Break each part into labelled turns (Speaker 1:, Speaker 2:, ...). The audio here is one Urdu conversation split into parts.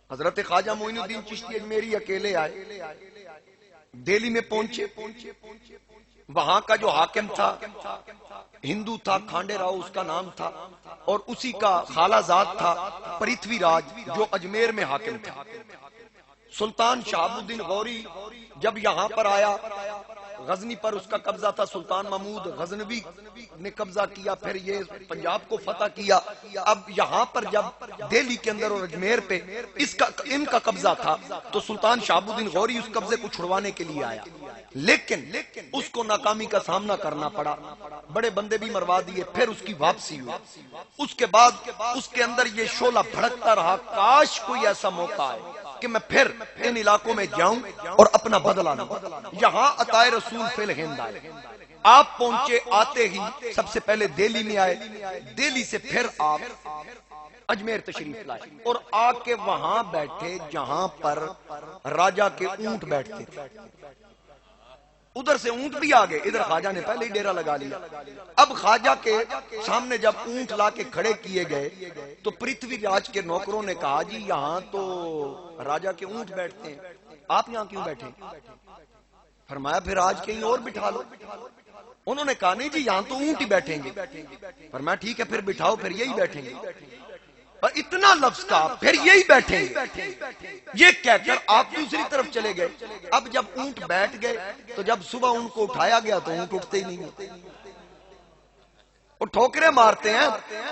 Speaker 1: حضرت خواجہ معین الدین چشتی اجمیری اکیلے آئے، دہلی میں پہنچے، وہاں کا جو حاکم تھا ہندو تھا، کھانڈے راؤ اس کا نام تھا، اور اسی کا خالہ زاد تھا پرتھوی راج جو اجمیر میں حاکم تھا۔ سلطان شہاب الدین غوری جب یہاں پر آیا، غزنی پر اس کا قبضہ تھا، سلطان محمود غزنوی نے قبضہ کیا، پھر یہ پنجاب کو فتح کیا۔ اب یہاں پر جب دہلی کے اندر اور اجمیر پہ ان کا قبضہ تھا تو سلطان شہاب الدین غوری اس قبضے کو چھڑوانے کے لیے آیا، لیکن اس کو ناکامی کا سامنا کرنا پڑا، بڑے بندے بھی مروا دیے، پھر اس کی واپسی ہوئی۔ اس کے بعد اس کے اندر یہ شعلہ بھڑکتا رہا، کاش کوئی ایسا موقع آئے کہ میں پھر ان علاقوں میں جاؤں اور اپنا بدلہ لوں۔ یہاں عطائے رسول فی الہند آئے، آپ پہنچے، آتے ہی سب سے پہلے دہلی میں آئے، دہلی سے پھر آپ اجمیر تشریف لائے اور آ کے وہاں بیٹھے جہاں پر راجہ کے اونٹ بیٹھتے تھے۔ ادھر سے اونٹ بھی آ گئے، ادھر خواجہ نے پہلے ہی ڈیرا لگا لیا۔ اب خواجہ کے سامنے جب اونٹ لا کے کھڑے کیے گئے تو پرتھوی راج کے نوکروں نے کہا جی یہاں تو راجہ کے اونٹ بیٹھتے ہیں، آپ یہاں کیوں بیٹھے؟ فرمایا پھر آج کہیں اور بٹھا لو۔ انہوں نے کہا نہیں جی یہاں تو اونٹ ہی بیٹھیں گے۔ فرمایا ٹھیک ہے پھر بٹھاؤ، پھر یہی بیٹھیں گے۔ اور اتنا لفظ کہا پھر یہی بیٹھیں گے، یہ کہہ کر آپ دوسری طرف چلے گئے۔ اب جب اونٹ بیٹھ گئے تو جب صبح ان کو اٹھایا گیا تو اونٹ اٹھتے ہی نہیں، وہ ٹھوکریں مارتے ہیں،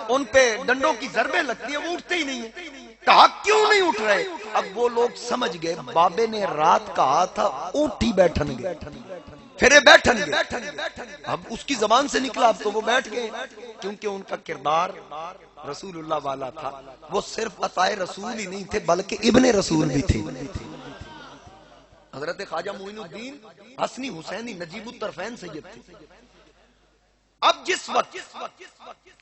Speaker 1: ان پہ ڈنڈوں کی ضربیں لگتی ہیں، وہ اٹھتے ہی نہیں ہیں۔ کہا کیوں نہیں اٹھ رہے؟ اب وہ لوگ سمجھ گئے بابے نے رات کہا تھا اونٹ ہی بیٹھن گے، پھر یہ بیٹھن گے۔ اب اس کی زبان سے نکلا، اب تو وہ بیٹھ گئے، کیونکہ ان کا کردار رسول اللہ والا تھا۔ وہ صرف عطائے رسول ہی نہیں تھے بلکہ ابن رسول بھی تھے۔ حضرت خواجہ معین الدین حسنی حسینی نجیب الطرفین سید تھے۔ اب جس وقت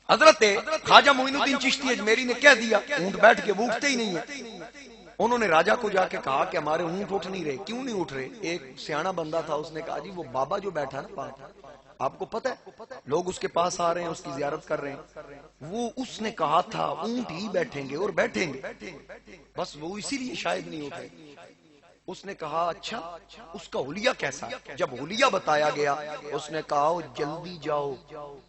Speaker 1: حضرت خواجہ معین الدین چشتی اجمیری نے کہہ دیا اونٹ بیٹھ کے، وہ اٹھتے ہی نہیں ہیں، انہوں نے راجہ کو جا کے کہا کہ ہمارے اونٹ اٹھ نہیں رہے، کیوں نہیں اٹھ رہے؟ ایک سیاںا بندہ تھا، اس نے کہا جی وہ بابا جو بیٹھا نا پاس، آپ کو پتہ ہے لوگ اس کے پاس آ رہے ہیں، اس کی زیارت کر رہے ہیں، وہ اس نے کہا تھا اونٹ ہی بیٹھیں گے اور بیٹھیں گے، بس وہ اسی لیے شاید نہیں اٹھے۔ اس نے کہا اچھا اس کا حلیہ کیسا؟ جب حلیہ بتایا گیا اس نے کہا جلدی جاؤ،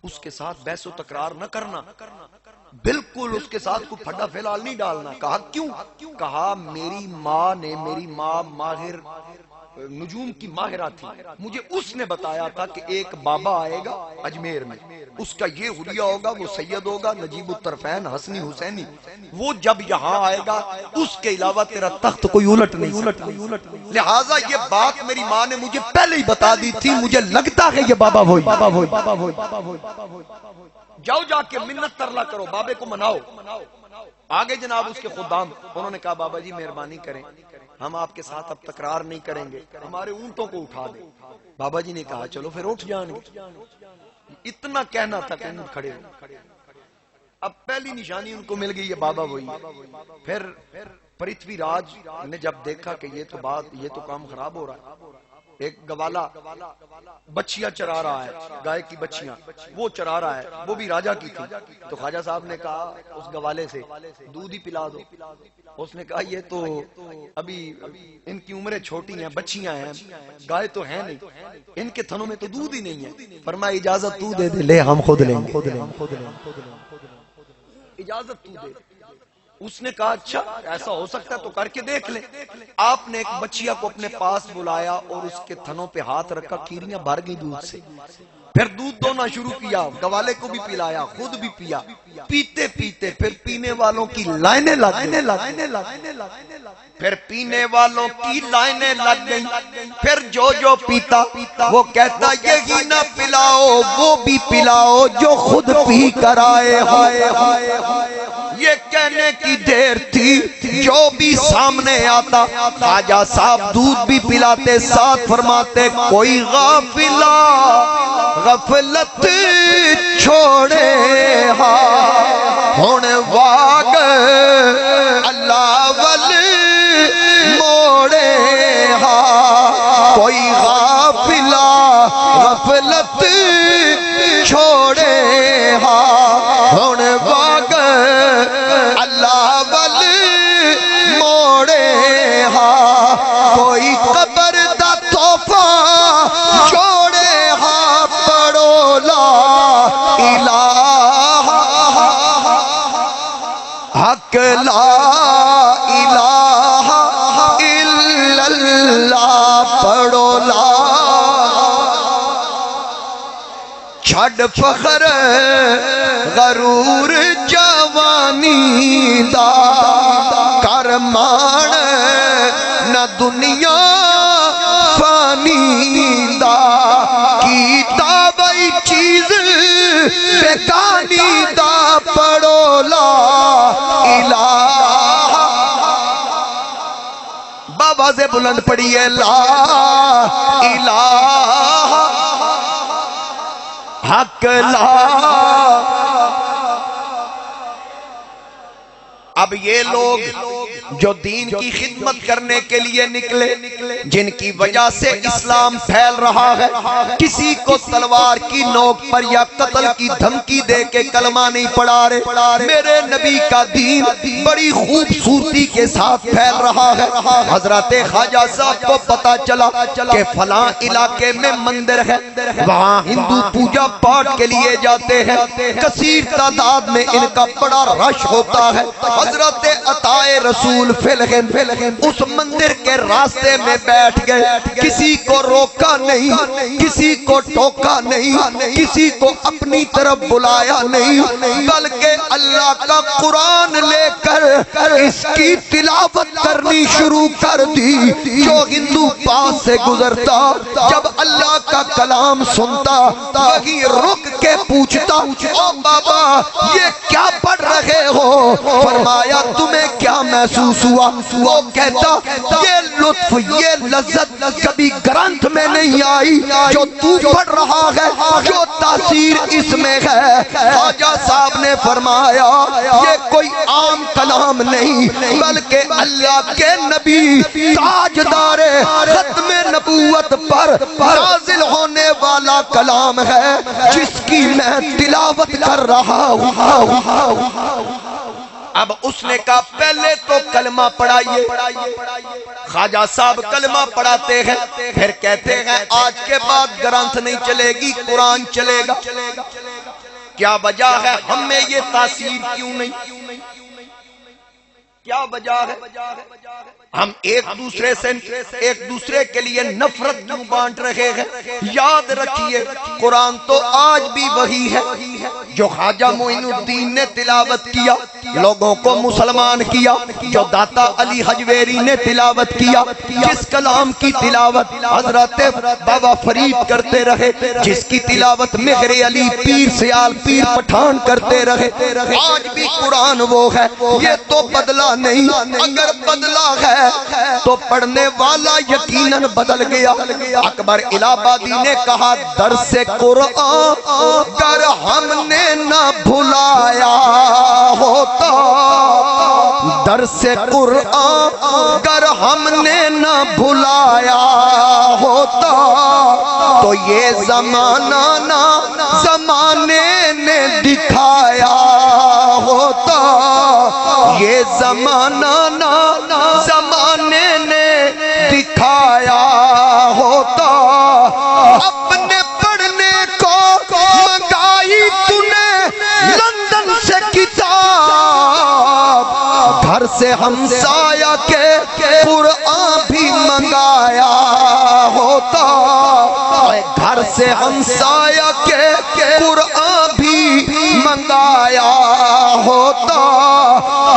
Speaker 1: اس کے ساتھ بحث و تکرار نہ کرنا، بالکل اس کے ساتھ کوئی پھڈا پھیلال نہیں ڈالنا۔ کہا کیوں؟ کہا میری ماں نے، میری ماں ماہر نجوم کی ماہرہ تھی، مجھے اس نے بتایا تھا کہ ایک بابا آئے گا اجمیر میں، اس کا یہ حلیہ ہوگا، وہ سید ہوگا نجیب الطرفین حسنی حسینی، وہ جب یہاں آئے گا اس کے علاوہ تیرا تخت کوئی الٹ نہیں سکتا۔ لہٰذا یہ بات میری ماں نے مجھے پہلے ہی بتا دی تھی، مجھے لگتا ہے یہ بابا ہوئی۔ جاؤ جا کے منت ترلا کرو، بابے کو مناؤ۔ آگے جناب اس کے خدام، انہوں نے کہا بابا جی مہربانی کریں، ہم آپ کے ساتھ اب تکرار نہیں کریں گے، ہمارے اونٹوں کو اٹھا دیں۔ بابا جی نے کہا چلو پھر اٹھ جائیں گے۔ اتنا کہنا تھا کہ اونٹ کھڑے ہوئے۔ اب پہلی نشانی ان کو مل گئی، یہ بابا وہی۔ پھر پرتھوی راج نے جب دیکھا کہ یہ تو کام خراب ہو رہا ہے، ایک گوالا بچیاں چرا رہا ہے، گائے کی بچیاں وہ چرا رہا ہے، وہ بھی راجہ کی تھی، تو خواجہ صاحب نے کہا اس گوالے سے دودھ ہی پلا دو۔ اس نے کہا یہ تو ابھی ان کی عمریں چھوٹی ہیں، بچیاں ہیں، گائے تو ہیں نہیں، ان کے تھنوں میں تو دودھ ہی نہیں ہے۔ فرمایا اجازت تو دے دے، لے ہم خود لیں گے، اجازت تو دے۔ اس نے کہا اچھا ایسا ہو سکتا ہے تو کر کے دیکھ لیں۔ آپ نے ایک بچیا کو اپنے پاس بلایا اور اس کے تھنوں پہ ہاتھ رکھا، کیریاں بھر گئی دودھ سے، پھر دودھ دونا شروع کیا، گوالے کو بھی پلایا، خود بھی پیا، پیتے پیتے پھر پینے والوں کی لائنیں لگ گئی، پھر پینے والوں کی لائنیں لگ گئی، پھر جو پیتا وہ کہتا یہی نہ پلاؤ وہ بھی پلاؤ جو خود پی کر آئے ہو۔ یہ کہنے کی دیر تھی جو بھی سامنے آتا خواجہ صاحب دودھ بھی پلاتے، ساتھ فرماتے کوئی غافلہ غفلت چھوڑے ہون واگ اللہ ول موڑے کوئی غافلہ غفلت چھوڑے ہون واگ اللہ ول موڑے چھڑ فخر غرور جوانی دا کر مان نہ دنیا فانی دا کیتا بھئی چیز بیگانی دا پڑھو لا الہ بابا سے بلند پڑھیے لا الہ حق لا۔ اب یہ لوگ جو دین کی خدمت کرنے کے لیے نکلے، جن کی وجہ سے اسلام پھیل رہا ہے، کسی کو تلوار کی نوک پر یا قتل کی دھمکی دے کے کلمہ نہیں پڑھا رہے، میرے نبی کا دین بڑی خوبصورتی کے ساتھ پھیل رہا ہے۔ حضرت خواجہ صاحب کو پتا چلا کہ فلاں علاقے میں مندر ہے، وہاں ہندو پوجا پاٹ کے لیے جاتے ہیں، کثیر تعداد میں ان کا بڑا رش ہوتا ہے۔ حضرت عطائے رسول فلغن اس مندر کے راستے میں بیٹھ گئے، کسی کو روکا نہیں، کسی کو ٹوکا نہیں، کسی کو اپنی طرف بلایا نہیں، بلکہ اللہ کا قرآن لے کر اس کی تلاوت کرنی شروع کر دی۔ جو ہندو پاس سے گزرتا جب اللہ کا کلام سنتا وہی رک کے پوچھتا، او بابا یہ کیا پڑھ رہے ہو؟ فرمایا تمہیں کیا محسوس ہوا؟ وہ کہتا یہ لطف یہ لذت کبھی گرنتھ میں نہیں آئی جو تو پڑھ رہا ہے، جو تاثیر اس میں ہے۔ خواجہ صاحب نے فرمایا یہ کوئی عام کلام نہیں بلکہ اللہ کے نبی تاجدار ختم نبوت پر نازل ہونے والا کلام ہے جس کی میں تلاوت کر رہا ہوں۔ اب اس نے کہا پہلے تو کلمہ پڑھائیے۔ خواجہ صاحب کلمہ پڑھاتے ہیں، پھر کہتے ہیں آج کے بعد گرنتھ نہیں چلے گی، قرآن چلے گا۔ کیا وجہ ہے؟ ہم میں یہ تاثیر کیوں نہیں؟ کیا وجہ ہے؟ ہم ایک دوسرے کے لیے نفرت کیوں بانٹ رہے ہیں؟ یاد رکھیے قرآن تو آج بھی وہی ہے جو خواجہ معین الدین نے تلاوت کیا، لوگوں کو مسلمان کیا، جو داتا علی حجویری نے تلاوت کیا، جس کلام کی تلاوت حضرت بابا فرید کرتے رہے، جس کی تلاوت مہر علی پیر سیال پیر پٹھان کرتے رہے، آج بھی قرآن وہ ہے، یہ تو بدلا نہیں۔ اگر بدلا ہے تو پڑھنے والا یقیناً بدل گیا۔ اکبر الہ آبادی نے کہا درس قرآن اگر ہم نے نہ بھلایا ہوتا، درس قرآن اگر ہم نے نہ بھلایا ہوتا تو یہ زمانہ نہ زمانے نے دکھایا ہوتا، یہ زمانہ نہ زمانے نے دکھایا ہوتا۔ اپنے پڑھنے کو منگائی تو نے لندن سے کتاب، گھر سے ہمسایہ کے قرآن بھی منگایا ہوتا، گھر سے ہمسایہ کے قرآن بھی منگایا ہوتا۔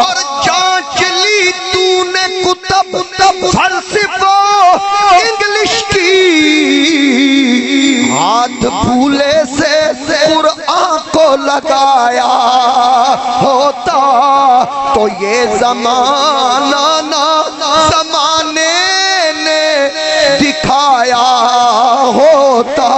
Speaker 1: اور جانچ لی تو نے کتب فلسفہ انگلش کی، ہاتھ پھولے سے قرآن کو لگایا ہوتا تو یہ زمانہ نہ زمانے نے دکھایا ہوتا۔